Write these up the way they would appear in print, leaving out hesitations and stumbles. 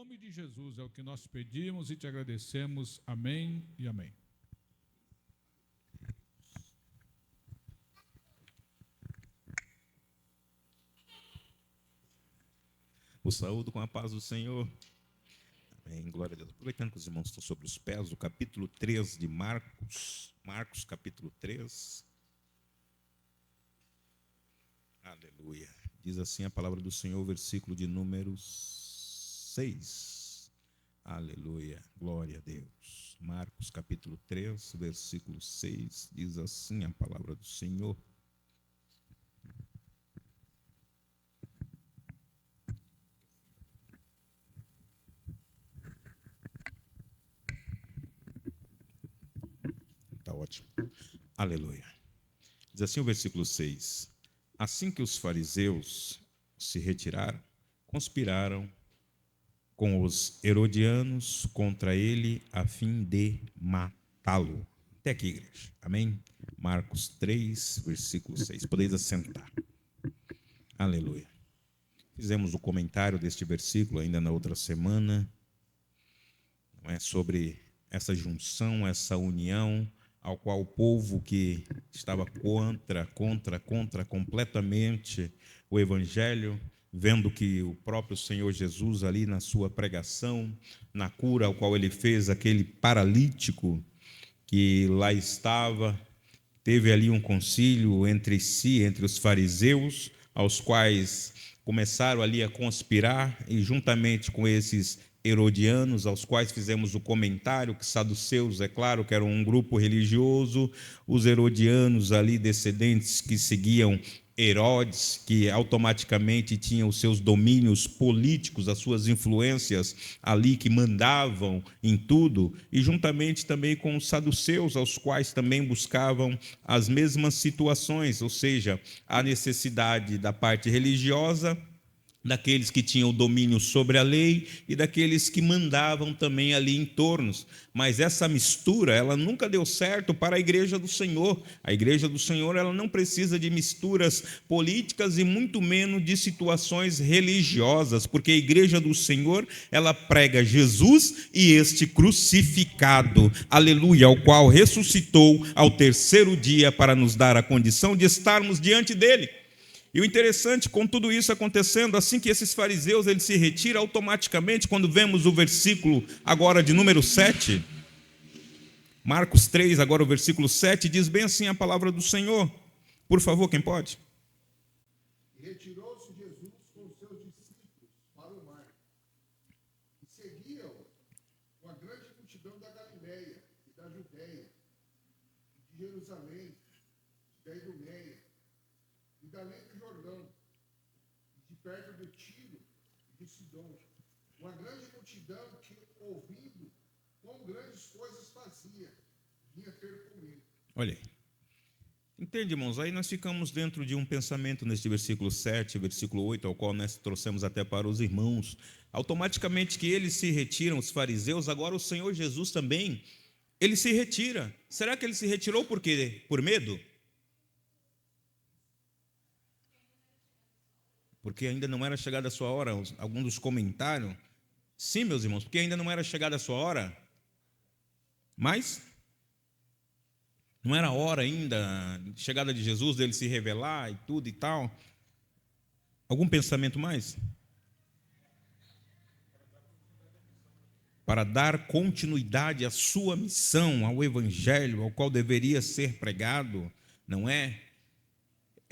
nome de Jesus é o que nós pedimos e te agradecemos. Amém e amém. O saúdo com a paz do Senhor. Amém, glória a Deus. Aproveitando que os irmãos estão sobre os pés, o capítulo 3 de Marcos. Marcos, capítulo 3. Aleluia. Diz assim a palavra do Senhor, versículo de número 6. Aleluia, glória a Deus. Marcos, capítulo 3, versículo 6. Diz assim a palavra do Senhor. Está ótimo. Aleluia. Diz assim o versículo 6. Assim que os fariseus se retiraram, conspiraram com os herodianos contra ele a fim de matá-lo. Até aqui, igreja. Amém? Marcos 3, versículo 6. Podeis assentar. Aleluia. Fizemos o comentário deste versículo ainda na outra semana. Não é sobre essa junção, essa união, ao qual o povo que estava contra completamente o Evangelho, vendo que o próprio Senhor Jesus ali na sua pregação, na cura ao qual ele fez aquele paralítico que lá estava, teve ali um concílio entre si, entre os fariseus, aos quais começaram ali a conspirar, e juntamente com esses herodianos, aos quais fizemos o comentário, que saduceus, é claro, que eram um grupo religioso, os herodianos ali, descendentes que seguiam Herodes, que automaticamente tinham os seus domínios políticos, as suas influências ali que mandavam em tudo, e juntamente também com os saduceus, aos quais também buscavam as mesmas situações, ou seja, a necessidade da parte religiosa, daqueles que tinham o domínio sobre a lei e daqueles que mandavam também ali em torno. Mas essa mistura, ela nunca deu certo para a igreja do Senhor. A igreja do Senhor, ela não precisa de misturas políticas e muito menos de situações religiosas, porque a igreja do Senhor, ela prega Jesus e este crucificado, aleluia, ao qual ressuscitou ao terceiro dia para nos dar a condição de estarmos diante dele. E o interessante, com tudo isso acontecendo, assim que esses fariseus eles se retiram automaticamente, quando vemos o versículo agora de número 7, Marcos 3, agora o versículo 7, diz bem assim a palavra do Senhor. Por favor, quem pode? E retirou-se Jesus com os seus discípulos para o mar, e seguiam com a grande multidão da Galileia e da Judéia, de Jerusalém, da Idumeia, e da além do Jordão, de perto do Tiro e de Sidom. Uma grande multidão que, ouvindo quão grandes coisas fazia, vinha ter com ele. Olha aí. Entende, irmãos? Aí nós ficamos dentro de um pensamento neste versículo 7, versículo 8, ao qual nós trouxemos até para os irmãos. Automaticamente que eles se retiram, os fariseus, agora o Senhor Jesus também, ele se retira. Será que ele se retirou por quê? Por medo? Porque ainda não era chegada a sua hora. Alguns dos comentários. Sim, meus irmãos, porque ainda não era chegada a sua hora. Mas não era a hora ainda, chegada de Jesus, dele se revelar e tudo e tal. Algum pensamento mais? Para dar continuidade à sua missão, ao evangelho, ao qual deveria ser pregado, não é?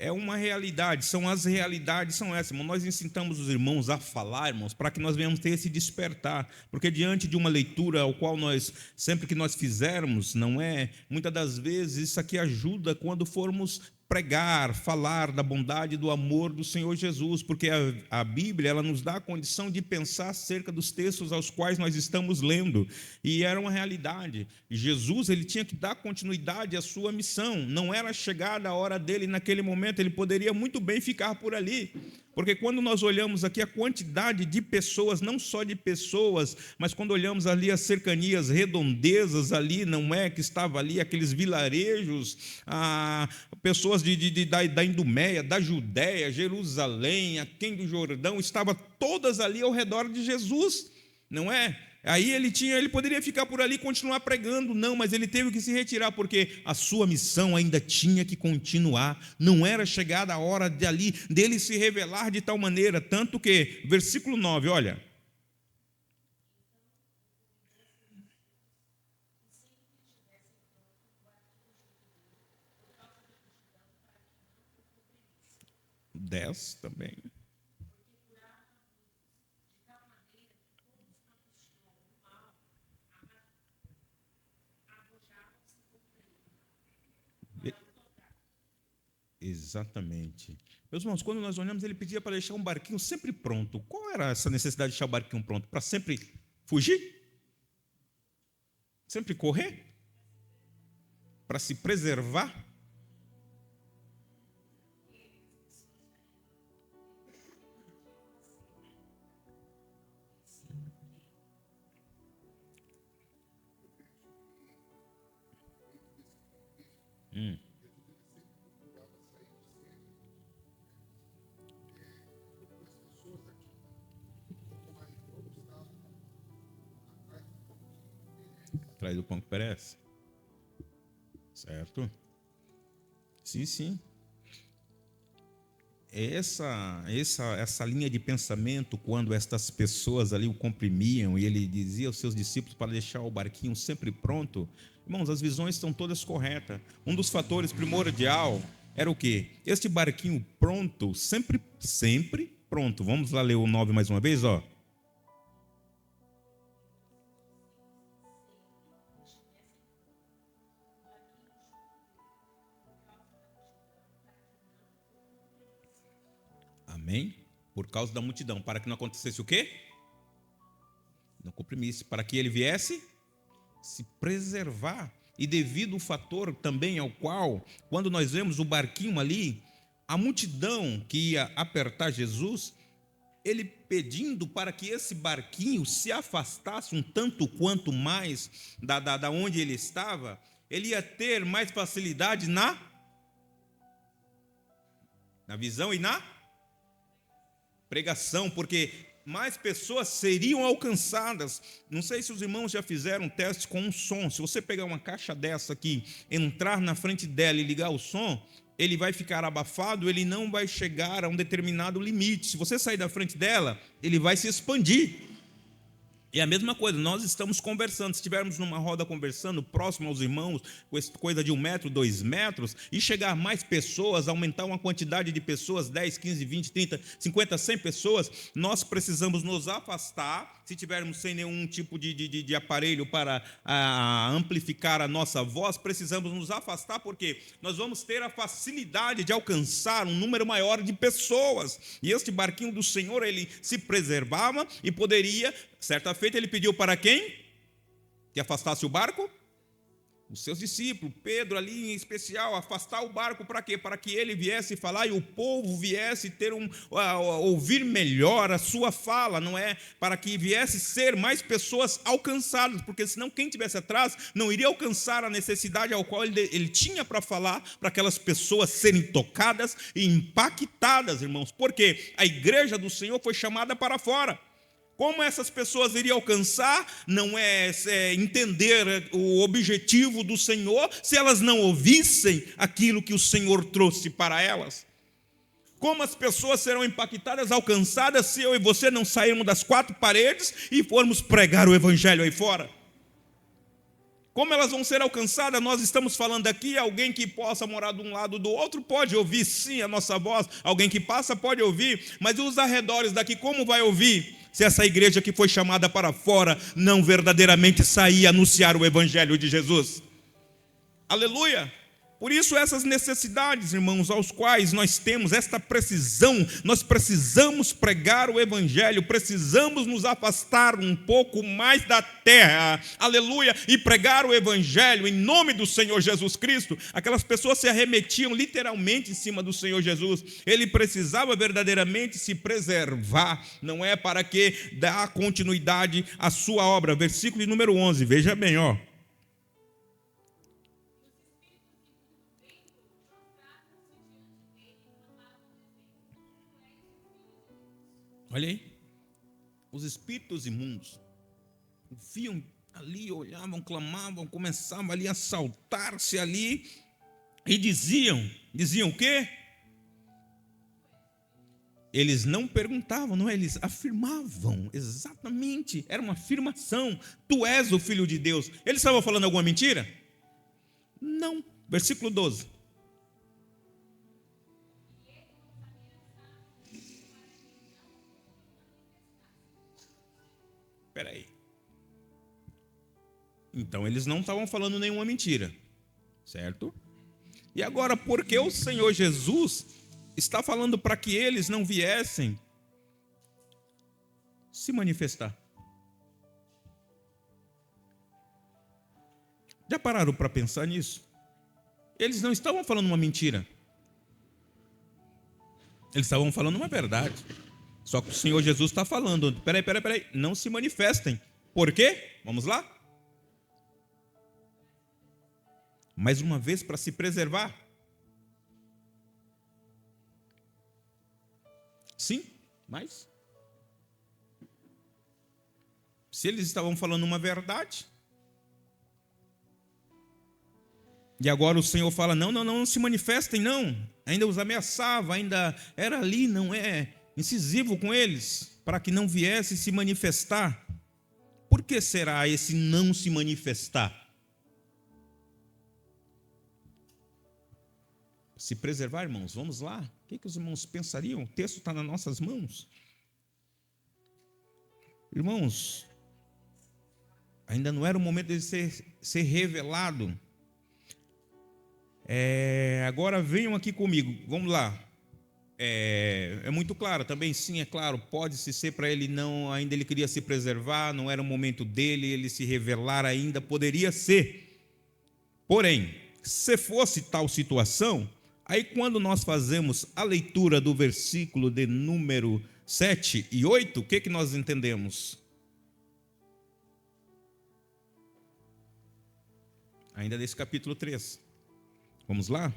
É uma realidade, são as realidades, são essas, irmão. Nós incitamos os irmãos a falar, irmãos, para que nós venhamos ter esse despertar, porque diante de uma leitura ao qual nós, sempre que nós fizermos, não é? Muitas das vezes isso aqui ajuda quando formos pregar, falar da bondade e do amor do Senhor Jesus, porque a Bíblia ela nos dá a condição de pensar acerca dos textos aos quais nós estamos lendo, e era uma realidade. Jesus ele tinha que dar continuidade à sua missão, não era chegada a hora dele naquele momento, ele poderia muito bem ficar por ali, porque quando nós olhamos aqui a quantidade de pessoas, não só de pessoas, mas quando olhamos ali as cercanias, redondezas ali, não é, que estava ali, aqueles vilarejos, pessoas da Idumeia, da Judéia, Jerusalém, aquém do Jordão, estavam todas ali ao redor de Jesus. não é? Aí ele poderia ficar por ali e continuar pregando, não, mas ele teve que se retirar, porque a sua missão ainda tinha que continuar, não era chegada a hora dele se revelar de tal maneira, tanto que, versículo 9, olha. Dez também. Exatamente. Meus irmãos, quando nós olhamos, ele pedia para deixar um barquinho sempre pronto. Qual era essa necessidade de deixar o barquinho pronto? Para sempre fugir? Sempre correr? Para se preservar? Atrás do pão que perece. Certo? Sim, sim. Essa linha de pensamento, quando estas pessoas ali o comprimiam e ele dizia aos seus discípulos para deixar o barquinho sempre pronto, irmãos, as visões estão todas corretas. Um dos fatores primordial era o quê? Este barquinho pronto, sempre pronto. Vamos lá ler o 9 mais uma vez, ó. Amém? Por causa da multidão, para que não acontecesse o quê? Não comprimisse, para que ele viesse se preservar. E devido ao fator também ao qual, quando nós vemos o barquinho ali, a multidão que ia apertar Jesus, ele pedindo para que esse barquinho se afastasse um tanto quanto mais da onde ele estava, ele ia ter mais facilidade na visão e na pregação, porque mais pessoas seriam alcançadas. Não sei se os irmãos já fizeram um teste com um som. Se você pegar uma caixa dessa aqui, entrar na frente dela e ligar o som, ele vai ficar abafado, ele não vai chegar a um determinado limite. Se você sair da frente dela, ele vai se expandir. E a mesma coisa, nós estamos conversando, se estivermos numa roda conversando, próximo aos irmãos, com essa coisa de 1 metro, 2 metros, e chegar mais pessoas, aumentar uma quantidade de pessoas, 10, 15, 20, 30, 50, 100 pessoas, nós precisamos nos afastar, se tivermos sem nenhum tipo de aparelho para amplificar a nossa voz, precisamos nos afastar, porque nós vamos ter a facilidade de alcançar um número maior de pessoas, e este barquinho do Senhor, ele se preservava e poderia. Certa feita ele pediu para quem? Que afastasse o barco? Os seus discípulos, Pedro ali em especial, afastar o barco para quê? Para que ele viesse falar e o povo viesse ter ouvir melhor a sua fala, não é? Para que viesse ser mais pessoas alcançadas, porque senão quem estivesse atrás não iria alcançar a necessidade ao qual ele tinha para falar, para aquelas pessoas serem tocadas e impactadas, irmãos, porque a igreja do Senhor foi chamada para fora. Como essas pessoas iriam alcançar, não é entender o objetivo do Senhor, se elas não ouvissem aquilo que o Senhor trouxe para elas. Como as pessoas serão impactadas, alcançadas, se eu e você não sairmos das 4 paredes e formos pregar o evangelho aí fora? Como elas vão ser alcançadas? Nós estamos falando aqui, alguém que possa morar de um lado ou do outro pode ouvir sim a nossa voz, alguém que passa pode ouvir, mas os arredores daqui como vai ouvir? Se essa igreja que foi chamada para fora não verdadeiramente sair e anunciar o evangelho de Jesus. Aleluia! Por isso essas necessidades, irmãos, aos quais nós temos esta precisão, nós precisamos pregar o evangelho, precisamos nos afastar um pouco mais da terra, aleluia, e pregar o evangelho em nome do Senhor Jesus Cristo. Aquelas pessoas se arremetiam literalmente em cima do Senhor Jesus, ele precisava verdadeiramente se preservar, não é para que dá continuidade à sua obra. Versículo número 11, veja bem, ó. Olha aí, os espíritos imundos, viam ali, olhavam, clamavam, começavam ali a saltar-se ali e diziam o quê? Eles não perguntavam, não é? Eles afirmavam, exatamente, era uma afirmação: tu és o Filho de Deus. Eles estavam falando alguma mentira? Não. Versículo 12. Espera aí. Então eles não estavam falando nenhuma mentira, certo? E agora, por que o Senhor Jesus está falando para que eles não viessem se manifestar? Já pararam para pensar nisso? Eles não estavam falando uma mentira. Eles estavam falando uma verdade. Só que o Senhor Jesus está falando: peraí, não se manifestem. Por quê? Vamos lá? Mais uma vez, para se preservar. Sim, mas se eles estavam falando uma verdade, e agora o Senhor fala: não se manifestem, não. Ainda os ameaçava, ainda era ali, não é? Incisivo com eles, para que não viesse se manifestar. Por que será esse não se manifestar? Se preservar, irmãos, vamos lá. O que os irmãos pensariam? O texto está nas nossas mãos. Irmãos, ainda não era o momento de ser revelado. Agora venham aqui comigo, vamos lá. É muito claro também, sim, é claro, pode-se ser para ele não, ainda ele queria se preservar, não era o momento dele, ele se revelar ainda, poderia ser. Porém, se fosse tal situação, aí quando nós fazemos a leitura do versículo de número 7 e 8, o que nós entendemos? Ainda nesse capítulo 3. Vamos lá?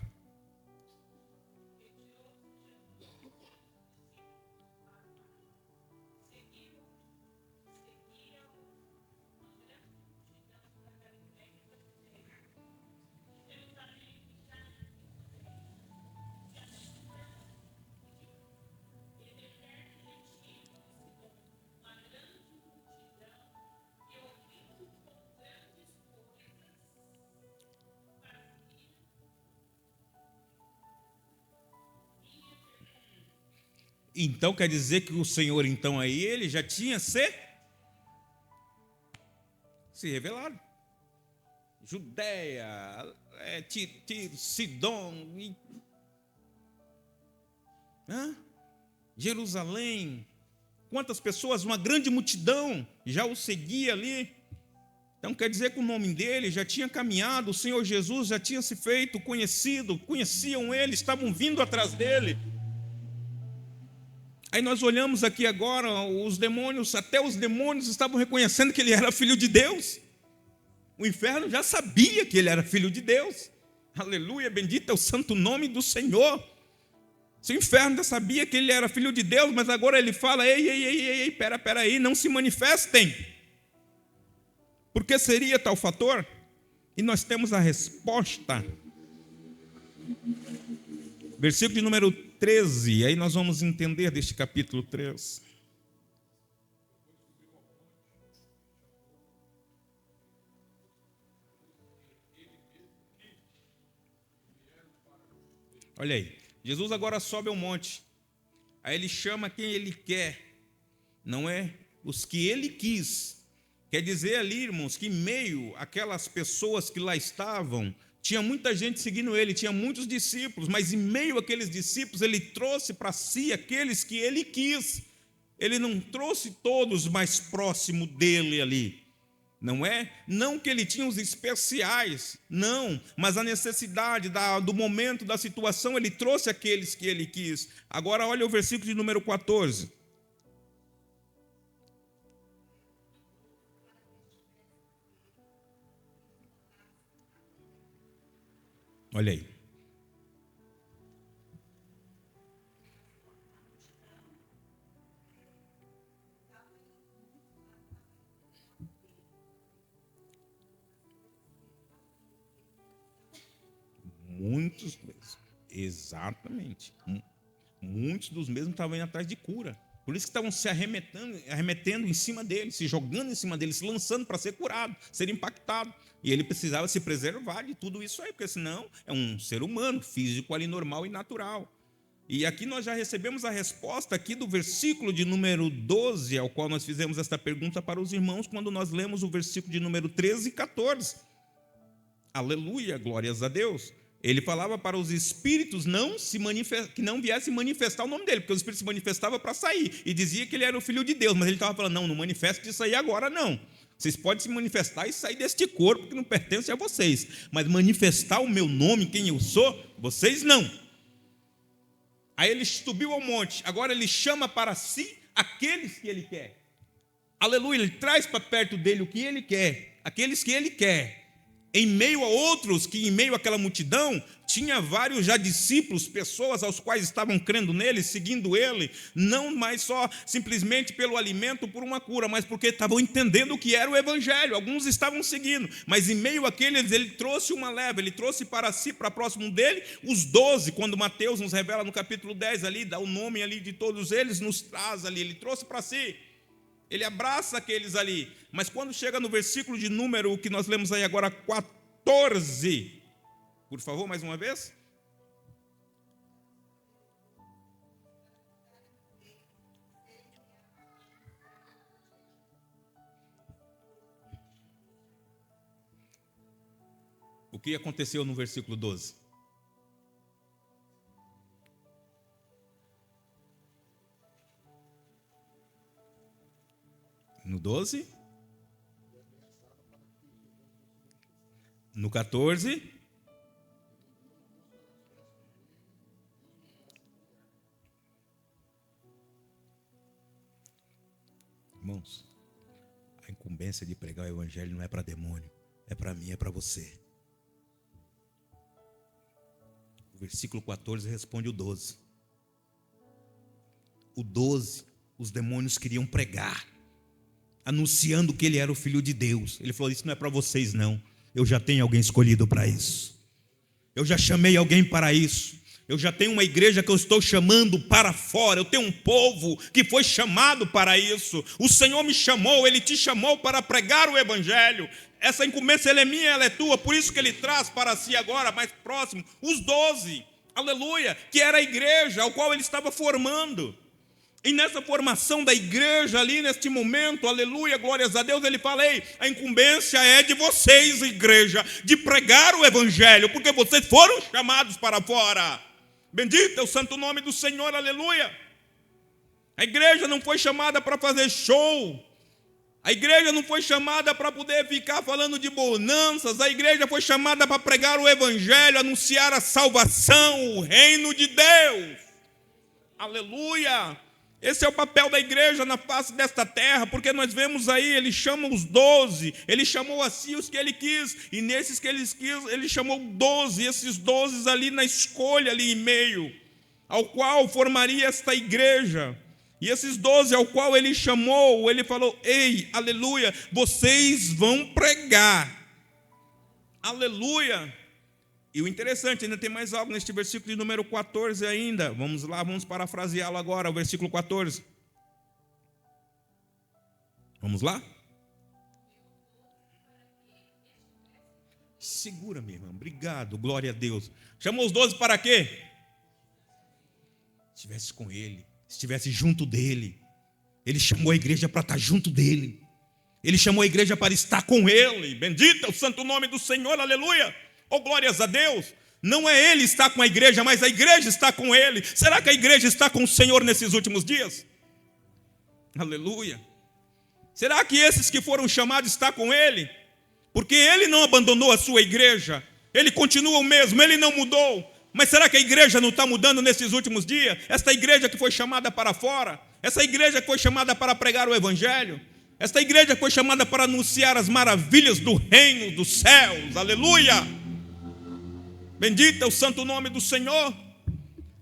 Então quer dizer que o Senhor, então, aí, ele já tinha se revelado. Judéia, Tiro, Sidom, Jerusalém, quantas pessoas, uma grande multidão já o seguia ali. Então quer dizer que o nome dele já tinha caminhado, o Senhor Jesus já tinha se feito conhecido, conheciam ele, estavam vindo atrás dele. Aí nós olhamos aqui agora, os demônios, até os demônios estavam reconhecendo que ele era filho de Deus. O inferno já sabia que ele era filho de Deus. Aleluia, bendito é o santo nome do Senhor. Se o inferno já sabia que ele era filho de Deus, mas agora ele fala: ei, pera aí, não se manifestem. Por que seria tal fator? E nós temos a resposta. Versículo de número 13, aí nós vamos entender deste capítulo 3. Olha aí, Jesus agora sobe ao monte, aí ele chama quem ele quer, não é os que ele quis. Quer dizer ali, irmãos, que em meio àquelas pessoas que lá estavam, tinha muita gente seguindo ele, tinha muitos discípulos, mas em meio àqueles discípulos, ele trouxe para si aqueles que ele quis. Ele não trouxe todos mais próximo dele ali, não é? Não que ele tinha os especiais, não, mas a necessidade do momento, da situação, ele trouxe aqueles que ele quis. Agora olha o versículo de número 14. Olha aí. Muitos mesmos. Exatamente. Muitos dos mesmos estavam indo atrás de cura. Por isso que estavam se arremetendo em cima dele, se jogando em cima dele, se lançando para ser curado, ser impactado. E ele precisava se preservar de tudo isso aí, porque senão é um ser humano, físico ali, normal e natural. E aqui nós já recebemos a resposta aqui do versículo de número 12, ao qual nós fizemos esta pergunta para os irmãos, quando nós lemos o versículo de número 13 e 14. Aleluia, glórias a Deus. Ele falava para os espíritos que não viessem manifestar o nome dele, porque os espíritos se manifestavam para sair, e dizia que ele era o filho de Deus, mas ele estava falando, não manifeste de sair agora não. Vocês podem se manifestar e sair deste corpo que não pertence a vocês, mas manifestar o meu nome, quem eu sou, vocês não. Aí ele subiu ao monte, agora ele chama para si aqueles que ele quer. Aleluia, ele traz para perto dele o que ele quer, aqueles que ele quer. Em meio a outros, que em meio àquela multidão, tinha vários já discípulos, pessoas aos quais estavam crendo nele, seguindo ele, não mais só simplesmente pelo alimento, por uma cura, mas porque estavam entendendo o que era o evangelho. Alguns estavam seguindo, mas em meio àqueles ele trouxe uma leva, ele trouxe para si, para próximo dele, os 12, quando Mateus nos revela no capítulo 10 ali, dá o nome ali de todos eles, nos traz ali, ele trouxe para si. Ele abraça aqueles ali, mas quando chega no versículo de número que nós lemos aí agora, 14, por favor, mais uma vez. O que aconteceu no versículo 12? No 12? No 14? Irmãos, a incumbência de pregar o evangelho não é para demônio, é para mim, é para você. O versículo 14 responde o 12. O 12, os demônios queriam pregar, anunciando que ele era o Filho de Deus. Ele falou, isso não é para vocês não, eu já tenho alguém escolhido para isso, eu já chamei alguém para isso, eu já tenho uma igreja que eu estou chamando para fora, eu tenho um povo que foi chamado para isso, o Senhor me chamou, Ele te chamou para pregar o evangelho. Essa incumbência ela é minha, ela é tua, por isso que Ele traz para si agora, mais próximo, os 12, aleluia, que era a igreja ao qual Ele estava formando. E nessa formação da igreja ali, neste momento, aleluia, glórias a Deus, ele fala, ei, a incumbência é de vocês, igreja, de pregar o evangelho, porque vocês foram chamados para fora. Bendito é o santo nome do Senhor, aleluia. A igreja não foi chamada para fazer show, a igreja não foi chamada para poder ficar falando de bonanças, a igreja foi chamada para pregar o evangelho, anunciar a salvação, o reino de Deus. Aleluia. Esse é o papel da igreja na face desta terra, porque nós vemos aí, ele chama os 12, ele chamou assim os que ele quis, e nesses que ele quis, ele chamou 12, esses 12 ali na escolha, ali em meio, ao qual formaria esta igreja. E esses 12 ao qual ele chamou, ele falou, ei, aleluia, vocês vão pregar, aleluia. E o interessante, ainda tem mais algo neste versículo de número 14 ainda. Vamos lá, vamos parafraseá-lo agora, o versículo 14. Vamos lá? Segura, minha irmã, obrigado, glória a Deus. Chamou os 12 para quê? Estivesse com ele, estivesse junto dele. Ele chamou a igreja para estar junto dele. Ele chamou a igreja para estar com ele. Bendito é o santo nome do Senhor, aleluia. Oh, glórias a Deus. Não é ele estar com a igreja, mas a igreja está com ele. Será que a igreja está com o Senhor nesses últimos dias? Aleluia. Será que esses que foram chamados estão com ele? Porque ele não abandonou a sua igreja, ele continua o mesmo, ele não mudou. Mas será que a igreja não está mudando nesses últimos dias? Esta igreja que foi chamada para fora, essa igreja que foi chamada para pregar o evangelho, esta igreja que foi chamada para anunciar as maravilhas do reino dos céus, aleluia. Bendito é o santo nome do Senhor.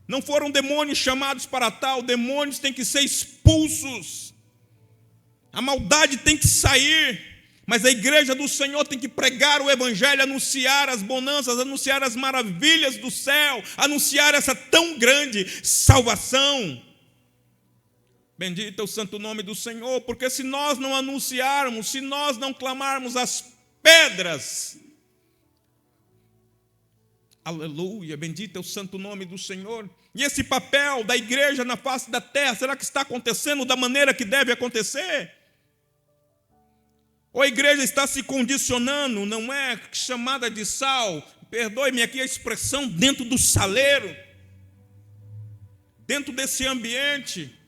Não foram demônios chamados para tal, demônios têm que ser expulsos, a maldade tem que sair. Mas a igreja do Senhor tem que pregar o evangelho, anunciar as bonanças, anunciar as maravilhas do céu, anunciar essa tão grande salvação. Bendito é o santo nome do Senhor, porque se nós não anunciarmos, se nós não clamarmos as pedras, aleluia, bendito é o santo nome do Senhor. E esse papel da igreja na face da terra, será que está acontecendo da maneira que deve acontecer? Ou a igreja está se condicionando, não é chamada de sal, perdoe-me aqui a expressão, dentro do saleiro, dentro desse ambiente.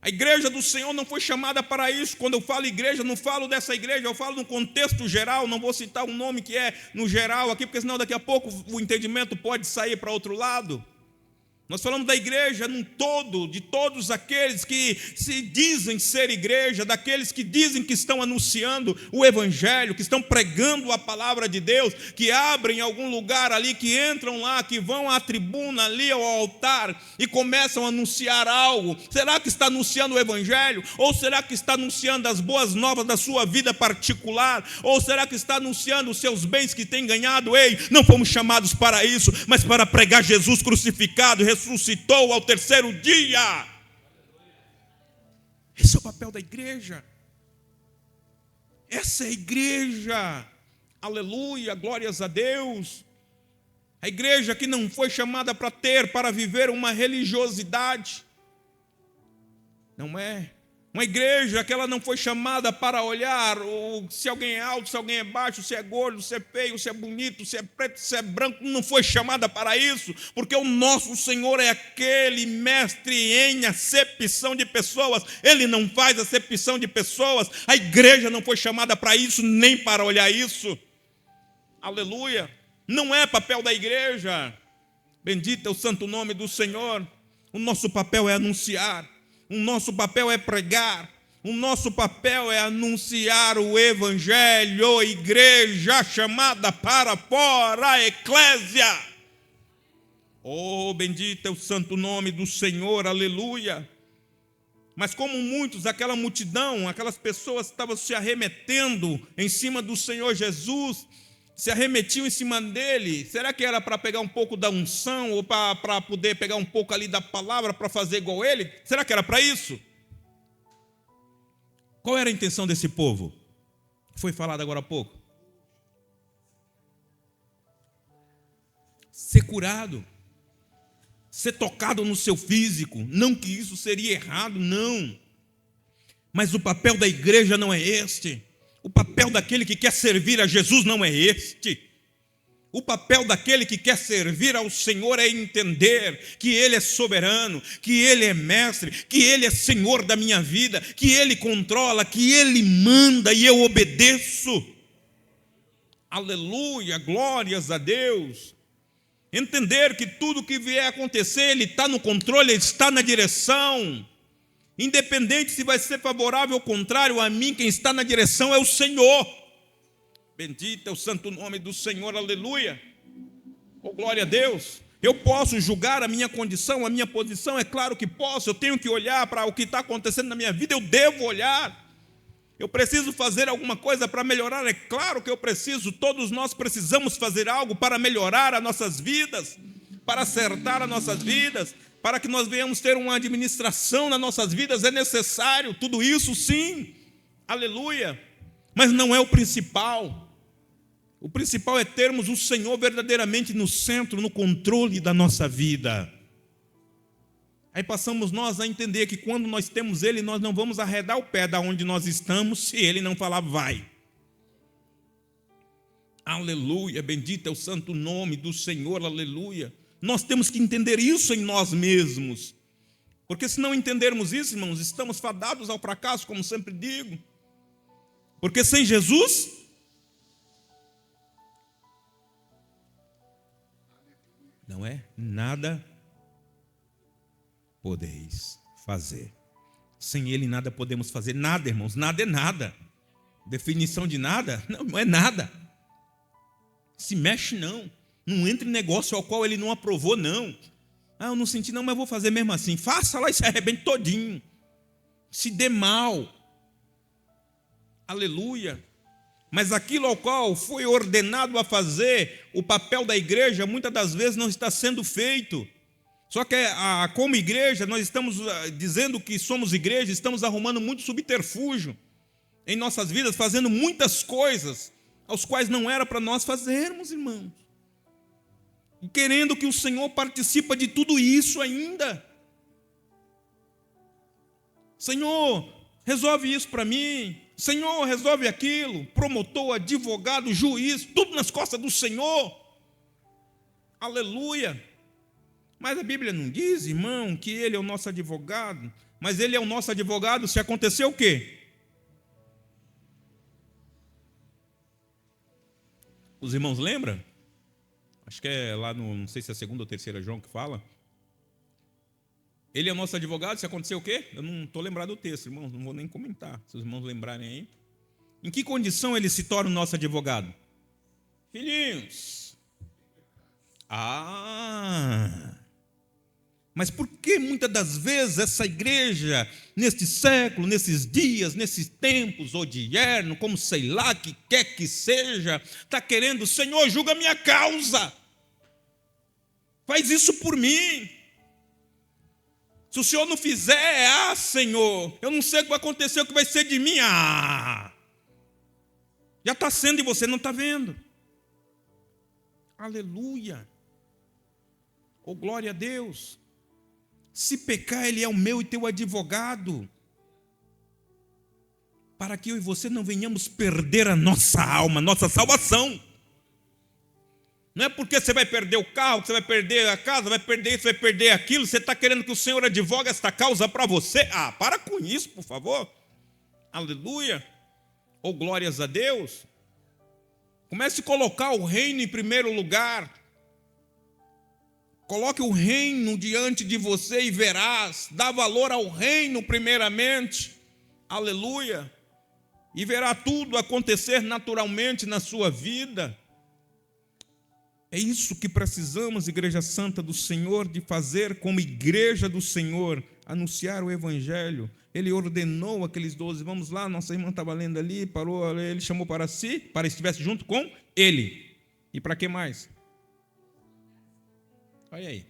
A igreja do Senhor não foi chamada para isso. Quando eu falo igreja, não falo dessa igreja, eu falo no contexto geral, não vou citar um nome que é no geral aqui, porque senão daqui a pouco o entendimento pode sair para outro lado. Nós falamos da igreja num todo, de todos aqueles que se dizem ser igreja, daqueles que dizem que estão anunciando o evangelho, que estão pregando a palavra de Deus, que abrem algum lugar ali, que entram lá, que vão à tribuna ali ao altar e começam a anunciar algo. Será que está anunciando o evangelho? Ou será que está anunciando as boas novas da sua vida particular? Ou será que está anunciando os seus bens que tem ganhado? Ei, não fomos chamados para isso, mas para pregar Jesus crucificado, ressuscitou ao terceiro dia. Esse é o papel da igreja. Essa é a igreja. Aleluia, glórias a Deus. A igreja que não foi chamada para viver uma religiosidade. Não é. Uma igreja que ela não foi chamada para olhar se alguém é alto, se alguém é baixo, se é gordo, se é feio, se é bonito, se é preto, se é branco. Não foi chamada para isso, porque o nosso Senhor é aquele mestre em acepção de pessoas. Ele não faz acepção de pessoas. A igreja não foi chamada para isso, nem para olhar isso. Aleluia. Não é papel da igreja. Bendito é o santo nome do Senhor. O nosso papel é anunciar. O nosso papel é pregar, o nosso papel é anunciar o evangelho, igreja chamada para fora, a eclésia. Oh, bendito é o santo nome do Senhor, aleluia. Mas como muitos, aquela multidão, aquelas pessoas estavam se arremetendo em cima do Senhor Jesus, se arremetiam em cima dele, será que era para pegar um pouco da unção, ou para poder pegar um pouco ali da palavra, para fazer igual ele? Será que era para isso? Qual era a intenção desse povo? Foi falado agora há pouco. Ser curado, ser tocado no seu físico, não que isso seria errado, não. Mas o papel da igreja não é este. O papel daquele que quer servir a Jesus não é este. O papel daquele que quer servir ao Senhor é entender que Ele é soberano, que Ele é mestre, que Ele é Senhor da minha vida, que Ele controla, que Ele manda e eu obedeço. Aleluia, glórias a Deus. Entender que tudo que vier a acontecer, Ele está no controle, Ele está na direção. Independente se vai ser favorável ou contrário a mim, quem está na direção é o Senhor. Bendito é o santo nome do Senhor, aleluia. Oh, glória a Deus. Eu posso julgar a minha condição, a minha posição, é claro que posso. Eu tenho que olhar para o que está acontecendo na minha vida, eu devo olhar. Eu preciso fazer alguma coisa para melhorar, é claro que eu preciso. Todos nós precisamos fazer algo para melhorar as nossas vidas, para acertar as nossas vidas, para que nós venhamos ter uma administração nas nossas vidas, é necessário, tudo isso sim, aleluia, mas não é o principal. O principal é termos o Senhor verdadeiramente no centro, no controle da nossa vida. Aí passamos nós a entender que quando nós temos Ele, nós não vamos arredar o pé da onde nós estamos, se Ele não falar vai. Aleluia, bendito é o santo nome do Senhor, aleluia. Nós temos que entender isso em nós mesmos, porque se não entendermos isso, irmãos, estamos fadados ao fracasso, como sempre digo, porque sem Jesus, não é nada podeis fazer. Sem Ele nada podemos fazer, nada, irmãos, nada é nada. Definição de nada, não é nada. Se mexe não. Não entre em negócio ao qual Ele não aprovou, não. Eu não senti não, mas vou fazer mesmo assim. Faça lá e se arrebente todinho. Se dê mal. Aleluia. Mas aquilo ao qual foi ordenado a fazer, o papel da igreja, muitas das vezes não está sendo feito. Só que como igreja, nós estamos dizendo que somos igreja, estamos arrumando muito subterfúgio em nossas vidas, fazendo muitas coisas aos quais não era para nós fazermos, irmãos. E querendo que o Senhor participe de tudo isso ainda. Senhor, resolve isso para mim. Senhor, resolve aquilo. Promotor, advogado, juiz, tudo nas costas do Senhor. Aleluia. Mas a Bíblia não diz, irmão, que Ele é o nosso advogado. Mas Ele é o nosso advogado se acontecer o quê? Os irmãos lembram? Acho que é lá no, não sei se é a 2ª ou 3ª João que fala. Ele é o nosso advogado se acontecer o quê? Eu não estou lembrado do texto, irmãos, não vou nem comentar. Se os irmãos lembrarem aí. Em que condição ele se torna o nosso advogado? Filhinhos. Mas por que muitas das vezes essa igreja, neste século, nesses dias, nesses tempos odierno, como sei lá, que quer que seja, está querendo, Senhor, julga a minha causa. Faz isso por mim. Se o Senhor não fizer, Senhor, eu não sei o que vai acontecer, o que vai ser de mim. Já está sendo e você não está vendo. Aleluia. Oh, glória a Deus. Se pecar, Ele é o meu e teu advogado. Para que eu e você não venhamos perder a nossa alma, nossa salvação. Não é porque você vai perder o carro, que você vai perder a casa, vai perder isso, vai perder aquilo. Você está querendo que o Senhor advogue esta causa para você? Para com isso, por favor. Aleluia. Oh, glórias a Deus. Comece a colocar o reino em primeiro lugar. Coloque o reino diante de você e verás. Dá valor ao reino primeiramente. Aleluia. E verá tudo acontecer naturalmente na sua vida. É isso que precisamos, Igreja Santa do Senhor, de fazer como igreja do Senhor, anunciar o Evangelho. Ele ordenou aqueles 12, vamos lá, nossa irmã estava lendo ali, parou, ele chamou para si, para que estivesse junto com ele. E para que mais? Olha aí.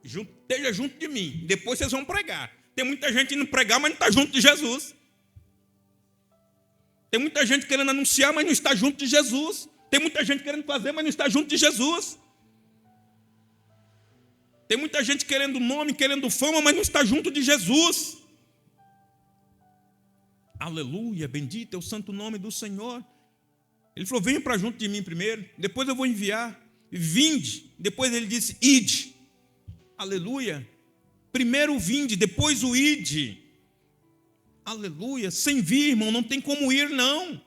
Esteja junto de mim, depois vocês vão pregar. Tem muita gente indo pregar, mas não está junto de Jesus. Tem muita gente querendo anunciar, mas não está junto de Jesus. Tem muita gente querendo fazer, mas não está junto de Jesus. Tem muita gente querendo nome, querendo fama, mas não está junto de Jesus. Aleluia, bendito é o santo nome do Senhor. Ele falou, venha para junto de mim primeiro, depois eu vou enviar. Vinde, depois ele disse, ide. Aleluia. Primeiro o vinde, depois o ide. Aleluia. Sem vir, irmão, não tem como ir, não.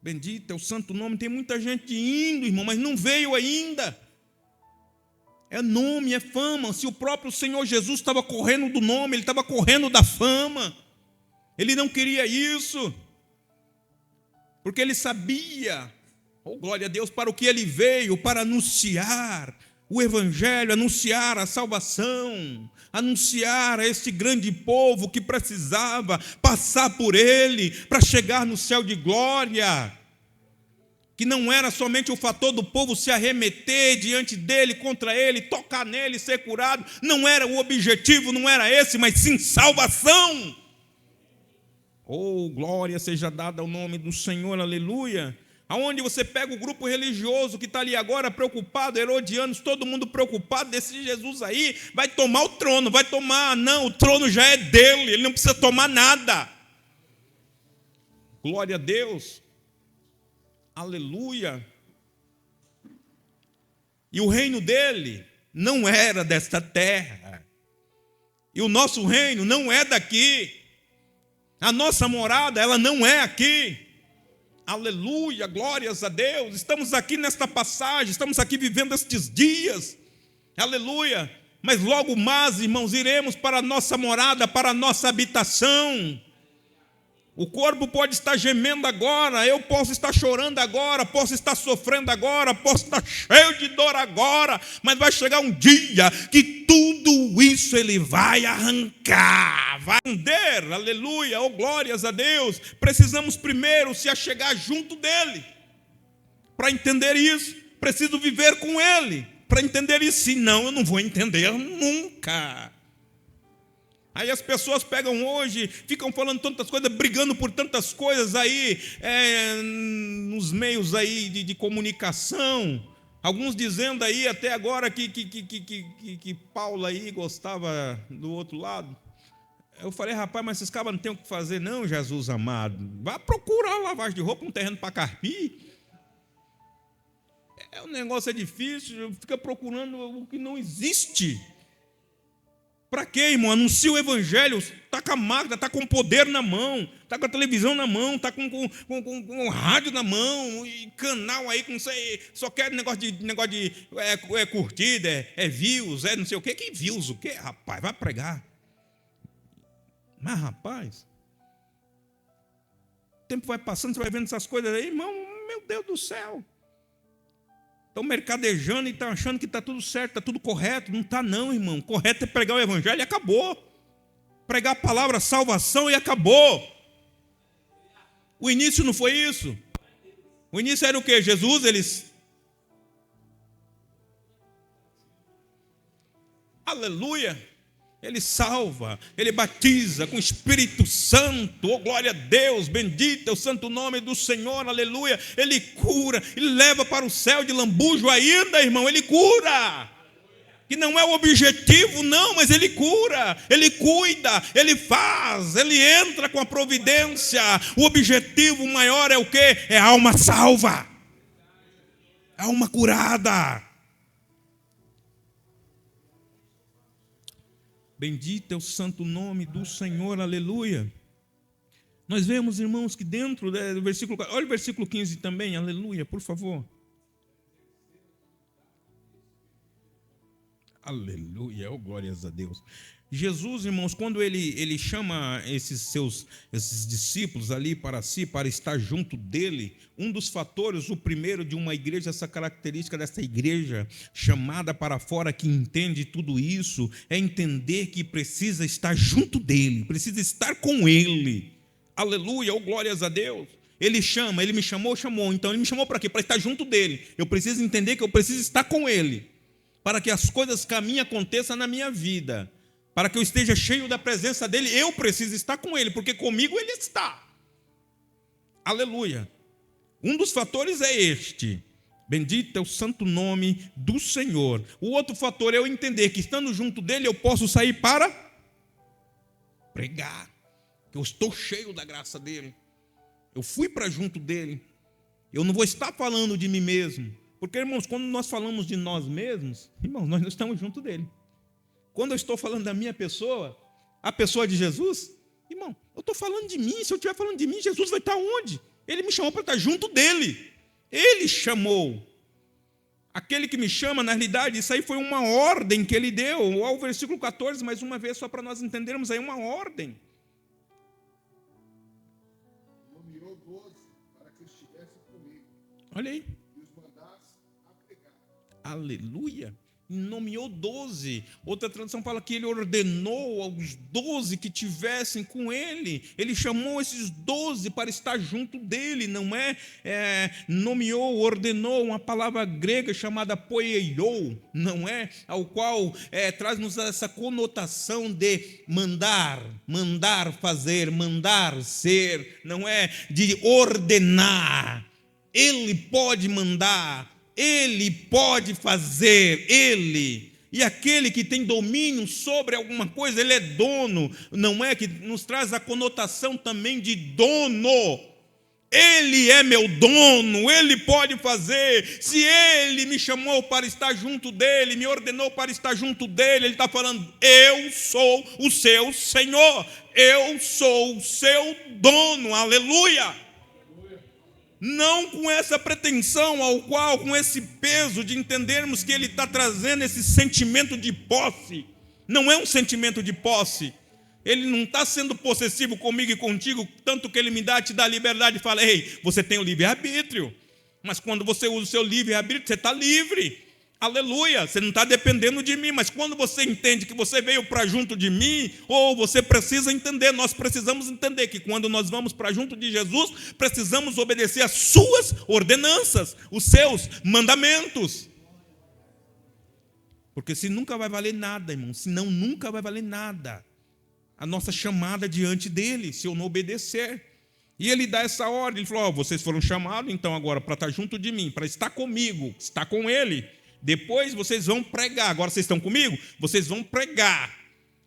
Bendito é o santo nome. Tem muita gente indo, irmão, mas não veio ainda. É nome, é fama. Se o próprio Senhor Jesus estava correndo do nome, Ele estava correndo da fama. Ele não queria isso. Porque Ele sabia, oh glória a Deus, para o que Ele veio, para anunciar o Evangelho, anunciar a salvação, anunciar a este grande povo que precisava passar por Ele para chegar no céu de glória. Que não era somente o fator do povo se arremeter diante dele, contra ele, tocar nele, ser curado. Não era o objetivo, não era esse, mas sim salvação. Oh, glória seja dada ao nome do Senhor, aleluia. Aonde você pega o grupo religioso que está ali agora preocupado, herodianos, todo mundo preocupado, desse Jesus aí, vai tomar o trono, vai tomar, não, o trono já é dele, ele não precisa tomar nada. Glória a Deus, aleluia. E o reino dele não era desta terra, e o nosso reino não é daqui, a nossa morada, ela não é aqui. Aleluia, glórias a Deus. Estamos aqui nesta passagem, estamos aqui vivendo estes dias. Aleluia. Mas logo mais, irmãos, iremos para a nossa morada, para a nossa habitação. O corpo pode estar gemendo agora, eu posso estar chorando agora, posso estar sofrendo agora, posso estar cheio de dor agora, mas vai chegar um dia que tudo isso Ele vai arrancar, vai render, aleluia, oh glórias a Deus. Precisamos primeiro se achegar junto dEle, para entender isso, preciso viver com Ele, para entender isso, senão eu não vou entender nunca. Aí as pessoas pegam hoje, ficam falando tantas coisas, brigando por tantas coisas aí, nos meios aí de comunicação. Alguns dizendo aí até agora que Paulo aí gostava do outro lado. Eu falei, rapaz, mas esses cabas não tem o que fazer não, Jesus amado. Vá procurar lavagem de roupa, um terreno para carpir. O negócio é difícil, fica procurando o que não existe. Para quê, irmão? Anuncia o evangelho, está com a máquina, está com o poder na mão, está com a televisão na mão, está com o rádio na mão, e canal aí, com só quer negócio de curtida, views, não sei o quê. Que views o quê, rapaz? Vai pregar. Mas, rapaz, o tempo vai passando, você vai vendo essas coisas aí, irmão, meu Deus do céu. Estão mercadejando e estão achando que está tudo certo, está tudo correto. Não está não, irmão. Correto é pregar o evangelho e acabou. Pregar a palavra salvação e acabou. O início não foi isso. O início era o quê? Jesus, aleluia. Ele salva, Ele batiza com o Espírito Santo, oh glória a Deus, bendito é o santo nome do Senhor, aleluia. Ele cura, Ele leva para o céu de lambujo ainda, irmão, Ele cura. Que não é o objetivo não, mas Ele cura, Ele cuida, Ele faz, Ele entra com a providência. O objetivo maior é o quê? É a alma salva, a alma curada. Bendito é o santo nome do Senhor, aleluia. Nós vemos, irmãos, que dentro do versículo, olha o versículo 15 também, aleluia, por favor. Aleluia, oh glórias a Deus. Jesus, irmãos, quando ele chama esses discípulos ali para si, para estar junto dele, um dos fatores, o primeiro de uma igreja, essa característica dessa igreja chamada para fora, que entende tudo isso, é entender que precisa estar junto dele, precisa estar com ele. Aleluia, oh glórias a Deus. Ele chama, ele me chamou, então ele me chamou para quê? Para estar junto dele. Eu preciso entender que eu preciso estar com ele, para que as coisas caminhem, aconteçam na minha vida. Para que eu esteja cheio da presença dele, eu preciso estar com ele, porque comigo ele está. Aleluia. Um dos fatores é este. Bendito é o santo nome do Senhor. O outro fator é eu entender que estando junto dele, eu posso sair para pregar. Que eu estou cheio da graça dele. Eu fui para junto dele. Eu não vou estar falando de mim mesmo. Porque, irmãos, quando nós falamos de nós mesmos, irmãos, nós não estamos junto dele. Quando eu estou falando da minha pessoa, a pessoa de Jesus, irmão, eu estou falando de mim. Se eu estiver falando de mim, Jesus vai estar onde? Ele me chamou para estar junto dele. Ele chamou. Aquele que me chama, na realidade, isso aí foi uma ordem que ele deu. Ao versículo 14, mais uma vez, só para nós entendermos aí, uma ordem. Nomeou 12 para que estivessem comigo. Olha aí. E os mandasse a pregar. Aleluia. Nomeou 12. Outra tradução fala que ele ordenou aos 12 que tivessem com ele. Ele chamou esses 12 para estar junto dele, não é? Nomeou, ordenou, uma palavra grega chamada poieiou, não é? Ao qual traz-nos essa conotação de mandar fazer, mandar ser, não é? De ordenar. Ele pode mandar. Ele pode fazer, ele. E aquele que tem domínio sobre alguma coisa, ele é dono, não é? Que nos traz a conotação também de dono. Ele é meu dono, ele pode fazer. Se ele me chamou para estar junto dele, me ordenou para estar junto dele, ele está falando, eu sou o seu Senhor, eu sou o seu dono, aleluia. Não com essa pretensão ao qual, com esse peso de entendermos que ele está trazendo esse sentimento de posse. Não é um sentimento de posse. Ele não está sendo possessivo comigo e contigo, tanto que ele te dá liberdade e fala: ei, você tem o livre-arbítrio. Mas quando você usa o seu livre-arbítrio, você está livre. Aleluia, você não está dependendo de mim. Mas quando você entende que você veio para junto de mim, ou você precisa entender, nós precisamos entender que quando nós vamos para junto de Jesus, precisamos obedecer às suas ordenanças, os seus mandamentos. Porque se nunca vai valer nada, irmão, senão nunca vai valer nada a nossa chamada diante dele, se eu não obedecer. E ele dá essa ordem, ele falou: vocês foram chamados então agora para estar junto de mim, para estar comigo, estar com ele. Depois vocês vão pregar. Agora vocês estão comigo? Vocês vão pregar.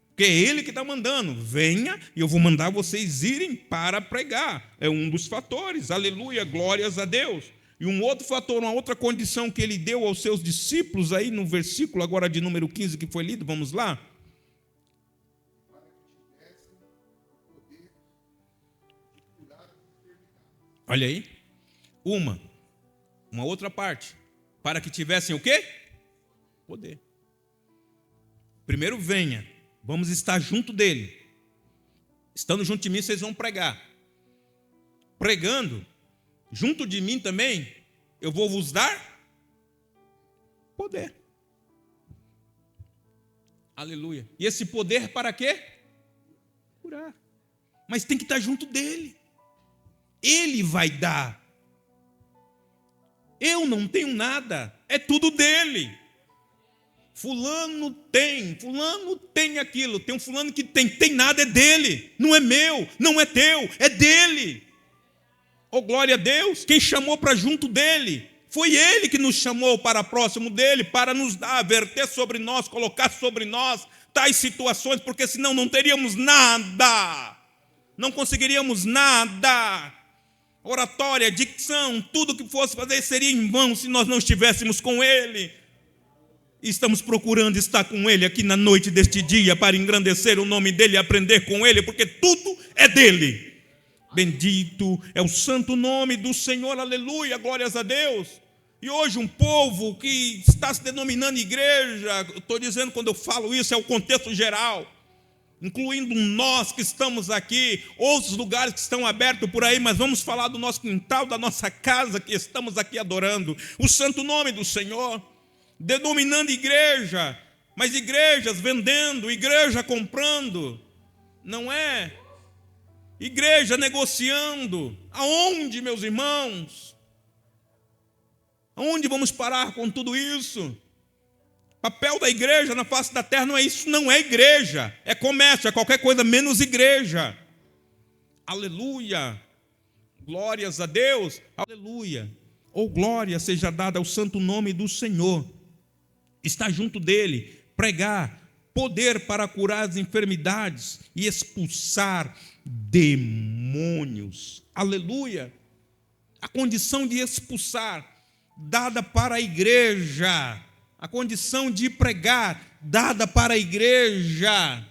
Porque é ele que está mandando. Venha e eu vou mandar vocês irem para pregar. É um dos fatores. Aleluia, glórias a Deus. E um outro fator, uma outra condição que ele deu aos seus discípulos, aí no versículo agora de número 15 que foi lido, vamos lá. Olha aí. Uma outra parte. Para que tivessem o quê? Poder. Primeiro venha, vamos estar junto dele. Estando junto de mim, vocês vão pregar. Pregando, junto de mim também, eu vou vos dar poder. Aleluia. E esse poder para quê? Curar. Mas tem que estar junto dele. Ele vai dar. Eu não tenho nada, é tudo dele. Fulano tem aquilo. Tem um fulano que tem nada, é dele. Não é meu, não é teu, é dele. Oh, glória a Deus. Quem chamou para junto dele? Foi ele que nos chamou para próximo dele, para nos dar, verter sobre nós, colocar sobre nós tais situações, porque senão não teríamos nada. Não conseguiríamos nada. Oratória, dicção, tudo que fosse fazer seria em vão se nós não estivéssemos com ele. E estamos procurando estar com ele aqui na noite deste dia para engrandecer o nome dele e aprender com ele, porque tudo é dele. Bendito é o santo nome do Senhor, aleluia, glórias a Deus. E hoje um povo que está se denominando igreja, estou dizendo, quando eu falo isso, é o contexto geral, incluindo nós que estamos aqui, outros lugares que estão abertos por aí, mas vamos falar do nosso quintal, da nossa casa, que estamos aqui adorando o santo nome do Senhor, denominando igreja, mas igrejas vendendo, igreja comprando, não é? Igreja negociando. Aonde, meus irmãos? Aonde vamos parar com tudo isso? Papel da igreja na face da terra não é isso, não é igreja, é comércio, é qualquer coisa menos igreja. Aleluia, glórias a Deus, aleluia. Ou glória seja dada ao santo nome do Senhor. Estar junto dele, pregar, poder para curar as enfermidades e expulsar demônios. Aleluia. A condição de expulsar, dada para a igreja. A condição de pregar, dada para a igreja.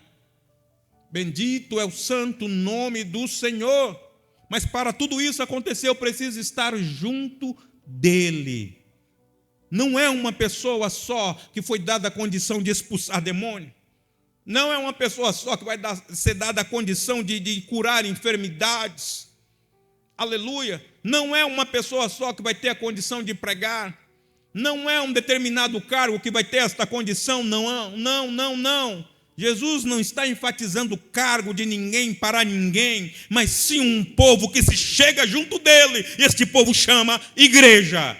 Bendito é o santo nome do Senhor. Mas para tudo isso acontecer, eu preciso estar junto dele. Não é uma pessoa só que foi dada a condição de expulsar demônio. Não é uma pessoa só que vai ser dada a condição de curar enfermidades. Aleluia. Não é uma pessoa só que vai ter a condição de pregar. Não é um determinado cargo que vai ter esta condição, não. Jesus não está enfatizando o cargo de ninguém para ninguém, mas sim um povo que se chega junto dele, e este povo chama igreja.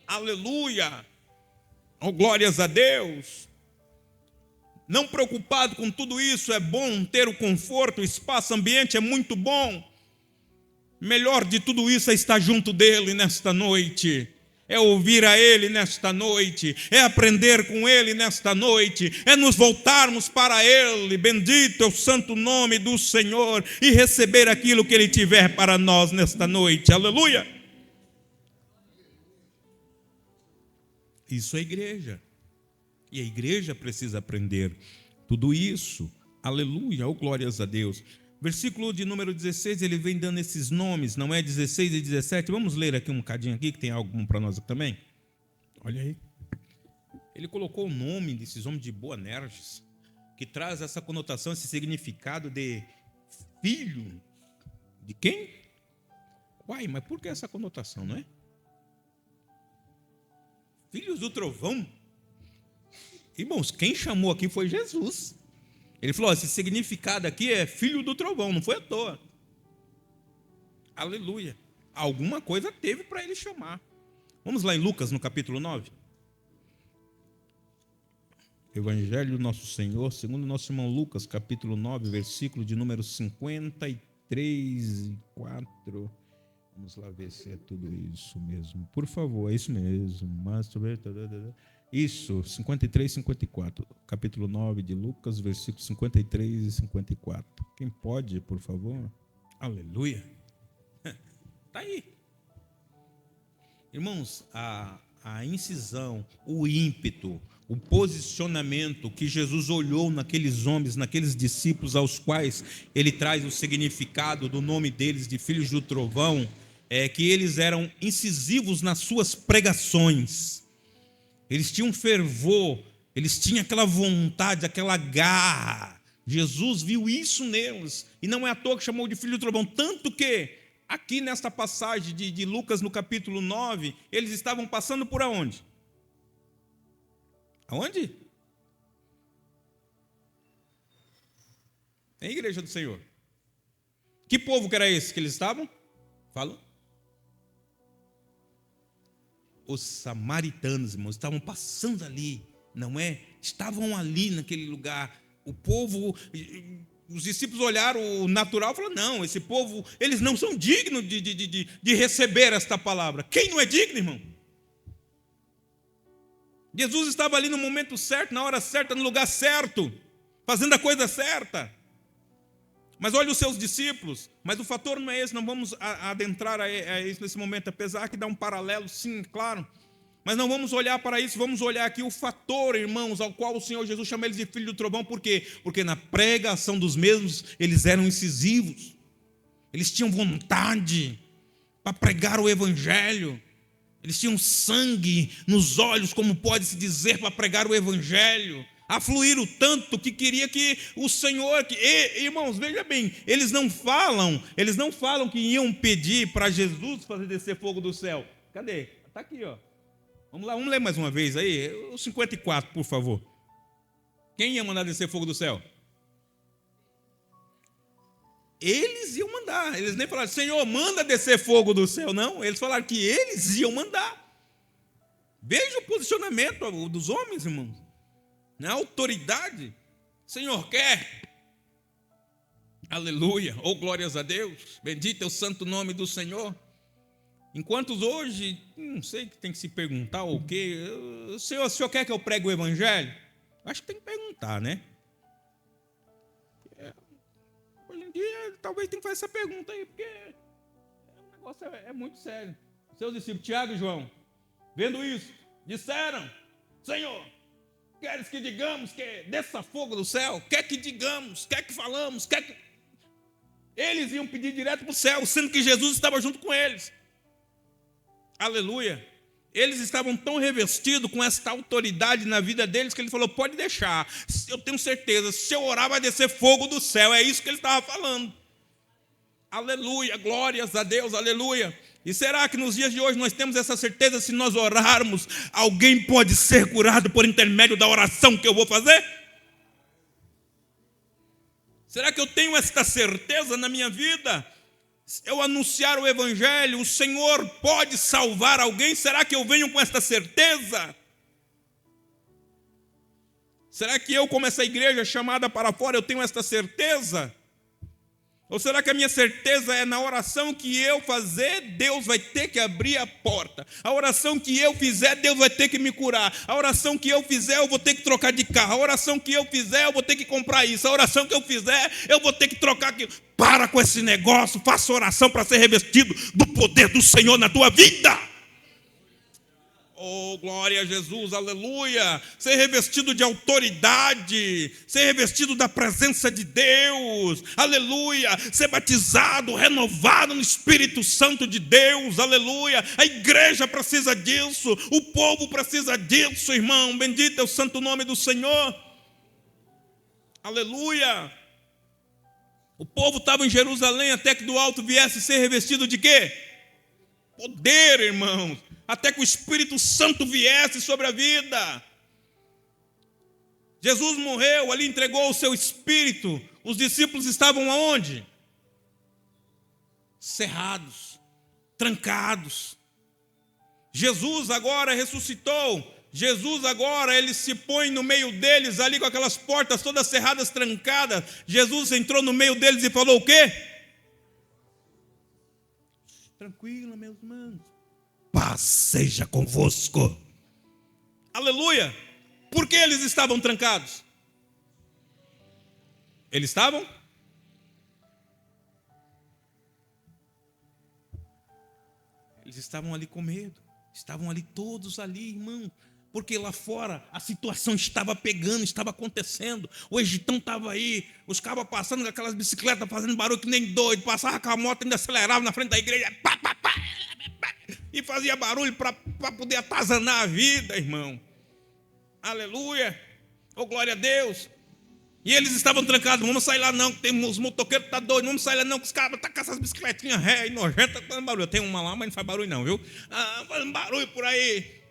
Aleluia. Oh, glórias a Deus. Não preocupado com tudo isso, é bom ter o conforto, o espaço, o ambiente é muito bom. Melhor de tudo isso é estar junto dele nesta noite. É ouvir a ele nesta noite, é aprender com ele nesta noite, é nos voltarmos para ele, bendito é o santo nome do Senhor, e receber aquilo que ele tiver para nós nesta noite, aleluia. Isso é igreja, e a igreja precisa aprender tudo isso, aleluia, oh, glórias a Deus. Versículo de número 16, ele vem dando esses nomes, não é 16 e 17. Vamos ler aqui um bocadinho aqui, que tem algo para nós aqui também. Olha aí. Ele colocou o nome desses homens de Boanerges. que traz essa conotação, esse significado de filho de quem? Uai, mas por que essa conotação, não é? Filhos do trovão? Irmãos, quem chamou aqui foi Jesus. Ele falou, esse significado aqui é filho do trovão, não foi à toa. Aleluia. Alguma coisa teve para ele chamar. Vamos lá em Lucas, no capítulo 9. Evangelho do Nosso Senhor, segundo nosso irmão Lucas, capítulo 9, versículo de número 53 e 4. Vamos lá ver se é tudo isso mesmo. Por favor, é isso mesmo. Isso, 53 e 54. Capítulo 9 de Lucas, versículos 53 e 54. Quem pode, por favor? Aleluia. Está aí. Irmãos, a incisão, o ímpeto, o posicionamento que Jesus olhou naqueles homens, naqueles discípulos aos quais ele traz o significado do nome deles de filhos do trovão, é que eles eram incisivos nas suas pregações. Eles tinham fervor, eles tinham aquela vontade, aquela garra. Jesus viu isso neles, e não é à toa que chamou de filho do trovão, tanto que aqui nesta passagem de Lucas, no capítulo 9, eles estavam passando por aonde? Aonde? É a igreja do Senhor. Que povo que era esse que eles estavam? Fala. Os samaritanos, irmãos, estavam passando ali, não é? Estavam ali naquele lugar. O povo, os discípulos olharam o natural e falaram, não, esse povo, eles não são dignos de receber esta palavra. Quem não é digno, irmão? Jesus estava ali no momento certo, na hora certa, no lugar certo, fazendo a coisa certa. Mas olha os seus discípulos, mas o fator não é esse, não vamos adentrar a isso nesse momento, apesar que dá um paralelo, sim, claro. Mas não vamos olhar para isso, vamos olhar aqui o fator, irmãos, ao qual o Senhor Jesus chama eles de filho do trovão. Por quê? Porque na pregação dos mesmos, eles eram incisivos. Eles tinham vontade para pregar o evangelho. Eles tinham sangue nos olhos, como pode-se dizer, para pregar o evangelho. Afluíram tanto que queria que o Senhor... irmãos, veja bem, eles não falam que iam pedir para Jesus fazer descer fogo do céu. Cadê? Está aqui, ó. Vamos lá, vamos ler mais uma vez aí. O 54, por favor. Quem ia mandar descer fogo do céu? Eles iam mandar. Eles nem falaram, Senhor, manda descer fogo do céu. Não, eles falaram que eles iam mandar. Veja o posicionamento dos homens, irmãos. Na autoridade. Senhor quer. Aleluia. Oh, glórias a Deus. Bendito é o santo nome do Senhor. Enquanto hoje, não sei que tem que se perguntar o quê. O senhor quer que eu pregue o evangelho? Acho que tem que perguntar, né? Hoje em dia, talvez tem que fazer essa pergunta aí, porque o negócio é muito sério. Seus discípulos, Tiago e João, vendo isso, disseram, Senhor, queres que digamos que desça fogo do céu? Quer que digamos? Quer que falamos? Quer que... Eles iam pedir direto para o céu, sendo que Jesus estava junto com eles. Aleluia. Eles estavam tão revestidos com esta autoridade na vida deles que ele falou, pode deixar, eu tenho certeza, se eu orar vai descer fogo do céu. É isso que ele estava falando. Aleluia, glórias a Deus, aleluia. E será que nos dias de hoje nós temos essa certeza? Se nós orarmos, alguém pode ser curado por intermédio da oração que eu vou fazer? Será que eu tenho esta certeza na minha vida? Eu anunciar o evangelho, o Senhor pode salvar alguém? Será que eu venho com esta certeza? Será que eu, como essa igreja chamada para fora, eu tenho esta certeza? Ou será que a minha certeza é na oração que eu fazer, Deus vai ter que abrir a porta? A oração que eu fizer, Deus vai ter que me curar. A oração que eu fizer, eu vou ter que trocar de carro. A oração que eu fizer, eu vou ter que comprar isso. A oração que eu fizer, eu vou ter que trocar aquilo. Para com esse negócio, faça oração para ser revestido do poder do Senhor na tua vida. Oh, glória a Jesus, aleluia. Ser revestido de autoridade, ser revestido da presença de Deus, aleluia. Ser batizado, renovado no Espírito Santo de Deus, aleluia. A igreja precisa disso, o povo precisa disso, irmão. Bendito é o santo nome do Senhor. Aleluia! O povo estava em Jerusalém até que do alto viesse ser revestido de quê? Poder, irmãos. Até que o Espírito Santo viesse sobre a vida. Jesus morreu, ali entregou o seu Espírito. Os discípulos estavam aonde? Cerrados, trancados. Jesus agora ressuscitou. Jesus agora, ele se põe no meio deles, ali com aquelas portas todas cerradas, trancadas. Jesus entrou no meio deles e falou o quê? Tranquilo, meus irmãos. Paz seja convosco. Aleluia. Por que eles estavam trancados? Eles estavam? Eles estavam ali com medo. Estavam ali todos ali, irmão. Porque lá fora a situação estava pegando, estava acontecendo. O Egitão estava aí, os cabas passando com aquelas bicicletas, fazendo barulho que nem doido. Passava com a moto, ainda acelerava na frente da igreja. Pá, pá, pá, e fazia barulho para poder atazanar a vida, irmão. Aleluia. Oh, glória a Deus. E eles estavam trancados. Não vamos sair lá não, que tem os motoqueiros tá doidos. Não vamos sair lá não, que os cabas estão com essas bicicletinhas ré e nojentas, fazendo barulho. Eu tenho uma lá, mas não faz barulho não, viu? Fazendo barulho por aí.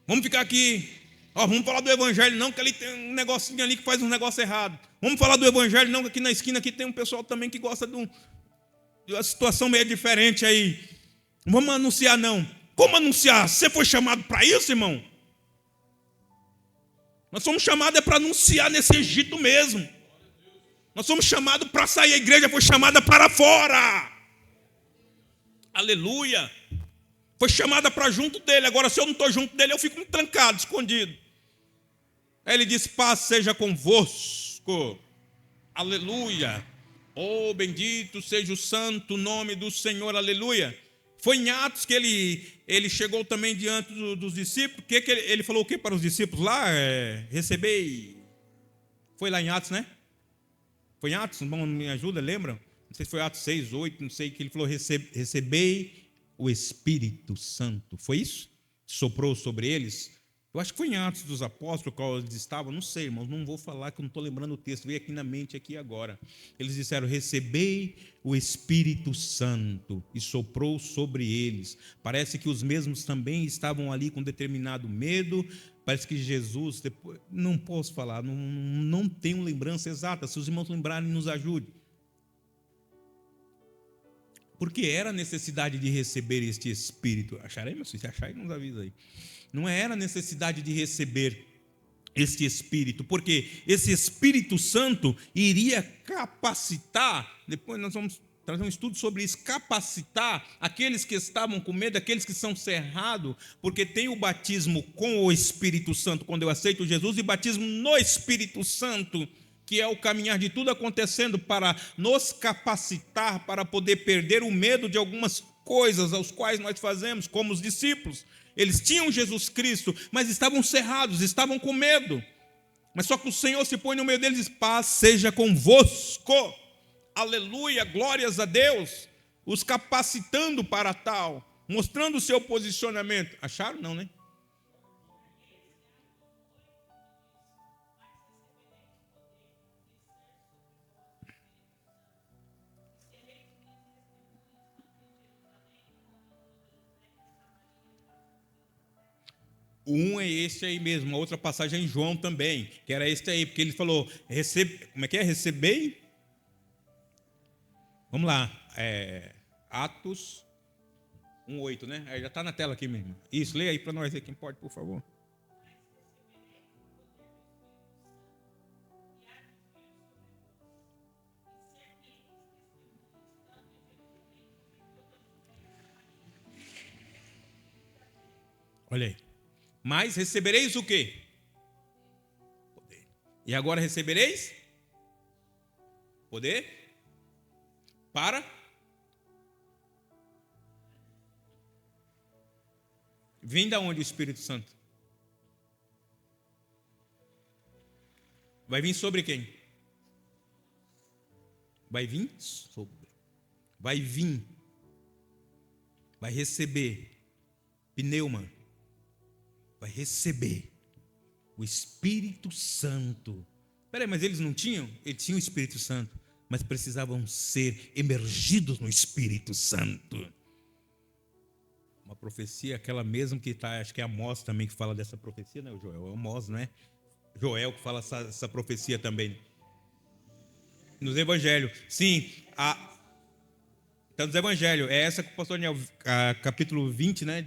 Vamos ficar aqui. Vamos falar do evangelho não, que ali tem um negocinho ali que faz um negócio errado. Vamos falar do evangelho não, que aqui na esquina aqui tem um pessoal também que gosta de uma situação meio diferente aí. Não vamos anunciar não. Como anunciar? Você foi chamado para isso, irmão? Nós somos chamados para anunciar nesse Egito mesmo. Nós somos chamados para sair. A igreja foi chamada para fora. Aleluia. Foi chamada para junto dele. Agora, se eu não estou junto dele, eu fico trancado, escondido. Aí ele disse: paz seja convosco. Aleluia. Oh, bendito seja o santo nome do Senhor. Aleluia. Foi em Atos que ele chegou também diante dos discípulos. Que ele falou o que para os discípulos lá? Recebei. Foi lá em Atos, né? Foi em Atos? Não me ajuda, lembram? Não sei se foi Atos 6, 8, não sei, que ele falou: recebei o Espírito Santo. Foi isso? Soprou sobre eles? Eu acho que foi em Atos dos Apóstolos, qual eles estavam, não sei, irmãos, não vou falar que eu não estou lembrando o texto, veio aqui na mente aqui agora. Eles disseram: recebei o Espírito Santo, e soprou sobre eles. Parece que os mesmos também estavam ali com determinado medo. Parece que Jesus, depois, não posso falar, não tenho lembrança exata. Se os irmãos lembrarem, nos ajude. Porque era necessidade de receber este Espírito. Acharei, mas se acharem, nos avisa aí. Não era necessidade de receber este Espírito, porque esse Espírito Santo iria capacitar, depois nós vamos trazer um estudo sobre isso, capacitar aqueles que estavam com medo, aqueles que são cerrados, porque tem o batismo com o Espírito Santo, quando eu aceito Jesus, e batismo no Espírito Santo, que é o caminhar de tudo acontecendo para nos capacitar, para poder perder o medo de algumas coisas aos quais nós fazemos, como os discípulos. Eles tinham Jesus Cristo, mas estavam cerrados, estavam com medo. Mas só que o Senhor se põe no meio deles e diz: paz seja convosco. Aleluia, glórias a Deus. Os capacitando para tal, mostrando o seu posicionamento. Acharam? Não, né? Um é esse aí mesmo, a outra passagem é em João também, que era esse aí, porque ele falou: como é que é? Recebei? Vamos lá, Atos 1:8, né? Já está na tela aqui mesmo. Isso, leia aí para nós, quem pode, por favor. Olha aí. Mas recebereis o quê? Poder. E agora recebereis? Poder? Para? Vem da onde o Espírito Santo? Vai vir sobre quem? Vai vir sobre. Vai vir. Vai receber. Pneuma. Vai receber O Espírito Santo. Peraí, mas eles não tinham? Eles tinham o Espírito Santo, mas precisavam ser emergidos no Espírito Santo. Uma profecia, aquela mesmo que está, acho que é Amós também que fala dessa profecia, né? O Joel, é Amós, não é? Joel que fala essa profecia também. Nos Evangelhos. Sim, está nos Evangelhos. É essa que o pastor Daniel, capítulo 20, né?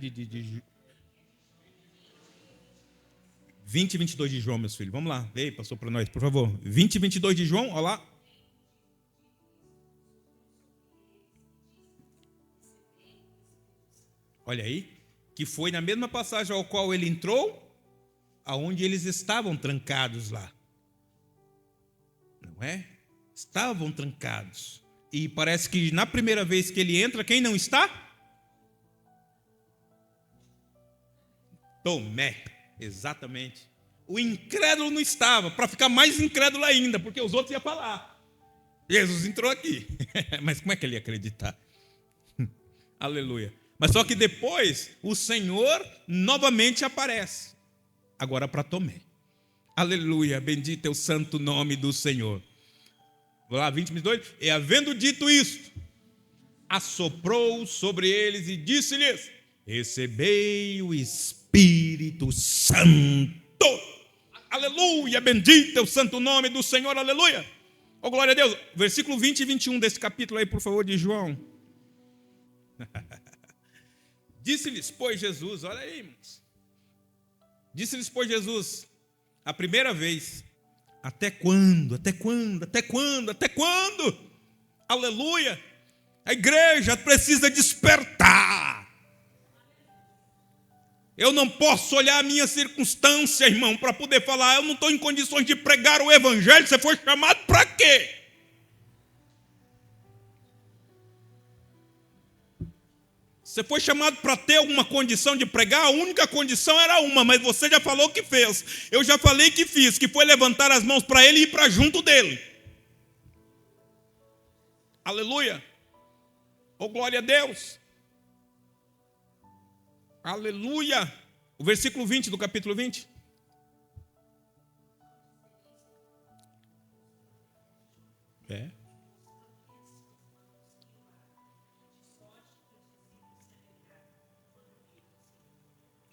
20 e 22 de João, meus filhos. Vamos lá. Ei, pastor, para nós, por favor. 20 e 22 de João, olha lá. Olha aí. Que foi na mesma passagem ao qual ele entrou, aonde eles estavam trancados lá. Não é? Estavam trancados. E parece que na primeira vez que ele entra, quem não está? Tomé. Exatamente. O incrédulo não estava, para ficar mais incrédulo ainda, porque os outros iam falar. Jesus entrou aqui. Mas como é que ele ia acreditar? Aleluia. Mas só que depois o Senhor novamente aparece. Agora para Tomé. Aleluia, bendito é o santo nome do Senhor. Vou lá, 20, 22. E havendo dito isto, assoprou sobre eles e disse-lhes: recebei o Espírito Santo. Aleluia, bendito é o santo nome do Senhor, aleluia. Oh, glória a Deus. Versículo 20 e 21 desse capítulo aí, por favor, de João. Disse-lhes, pois, Jesus, olha aí, irmãos. Disse-lhes, pois, Jesus, a primeira vez: até quando? Até quando? Até quando? Até quando? Aleluia. A igreja precisa despertar. Eu não posso olhar a minha circunstância, irmão, para poder falar, eu não estou em condições de pregar o evangelho. Você foi chamado para quê? Você foi chamado para ter alguma condição de pregar? A única condição era uma, mas você já falou que fez. Eu já falei que fiz, que foi levantar as mãos para ele e ir para junto dele. Aleluia. Oh, glória a Deus. Aleluia. O versículo 20 do capítulo 20. É.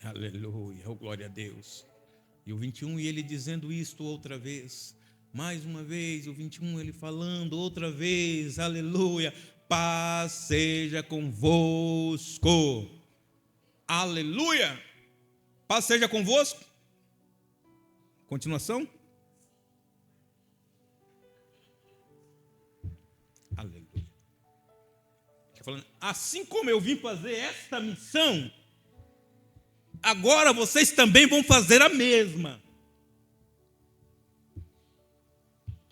Aleluia, oh, glória a Deus. E o 21, e ele dizendo isto outra vez, mais uma vez, o 21, ele falando outra vez, aleluia, paz seja convosco, aleluia, paz seja convosco. Continuação. Aleluia. Ele falando, assim como eu vim fazer esta missão, agora vocês também vão fazer a mesma.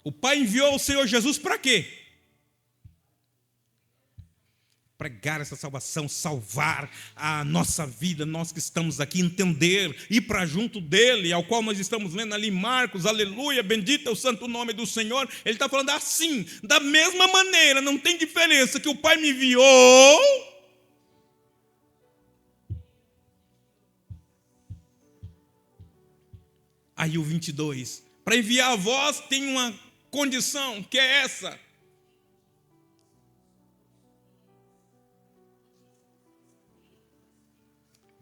O Pai enviou o Senhor Jesus para quê? Pregar essa salvação, salvar a nossa vida, nós que estamos aqui, entender, ir para junto dele, ao qual nós estamos lendo ali em Marcos, aleluia, bendito é o santo nome do Senhor. Ele está falando assim, da mesma maneira, não tem diferença, que o Pai me enviou. Aí o 22, para enviar a vós tem uma condição, que é essa.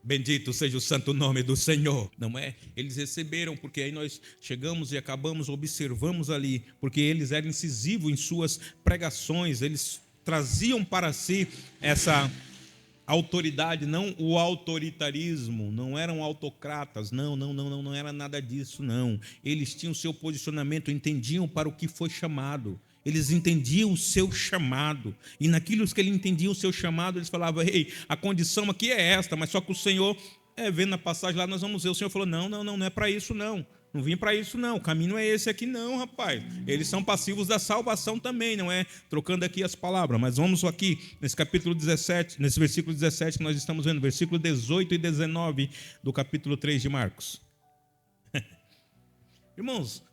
Bendito seja o santo nome do Senhor, não é? Eles receberam, porque aí nós chegamos e acabamos, observamos ali, porque eles eram incisivos em suas pregações, eles traziam para si essa autoridade, não o autoritarismo, não eram autocratas, não era nada disso, não. Eles tinham o seu posicionamento, entendiam para o que foi chamado, eles entendiam o seu chamado, e naquilo que ele entendia o seu chamado, eles falavam, ei, a condição aqui é esta, mas só que o Senhor, vendo a passagem lá, nós vamos ver, o Senhor falou, não é para isso não vim para isso não, o caminho não é esse aqui não, rapaz, eles são passivos da salvação também, não é? Trocando aqui as palavras, mas vamos aqui, nesse capítulo 17, nesse versículo 17 que nós estamos vendo, versículo 18 e 19 do capítulo 3 de Marcos. Irmãos,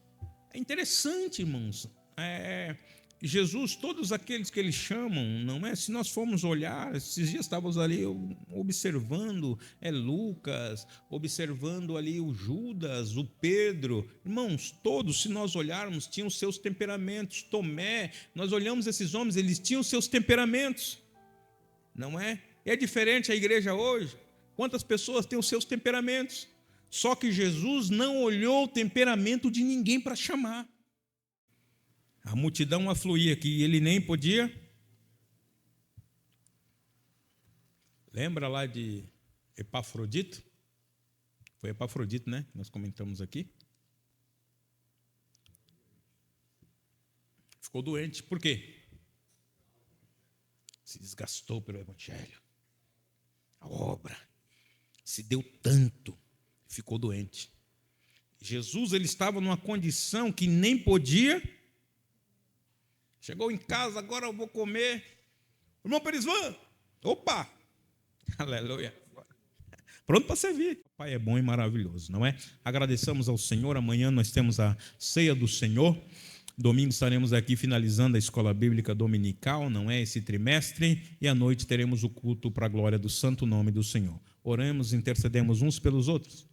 é interessante, irmãos, Jesus, todos aqueles que eles chamam, não é? Se nós formos olhar, esses dias estávamos ali observando Lucas, observando ali o Judas, o Pedro, irmãos, todos, se nós olharmos, tinham seus temperamentos. Tomé, nós olhamos esses homens, eles tinham seus temperamentos, não é? É diferente a igreja hoje. Quantas pessoas têm os seus temperamentos? Só que Jesus não olhou o temperamento de ninguém para chamar. A multidão afluía aqui e ele nem podia. Lembra lá de Epafrodito? Foi Epafrodito, né? Nós comentamos aqui. Ficou doente. Por quê? Se desgastou pelo Evangelho. A obra. Se deu tanto. Ficou doente. Jesus, ele estava numa condição que nem podia. Chegou em casa, agora eu vou comer. Irmão Perisvan, opa! Aleluia. Pronto para servir. O Pai é bom e maravilhoso, não é? Agradeçamos ao Senhor. Amanhã nós temos a ceia do Senhor. Domingo estaremos aqui finalizando a escola bíblica dominical, não é? Esse trimestre. E à noite teremos o culto para a glória do santo nome do Senhor. Oremos, intercedemos uns pelos outros.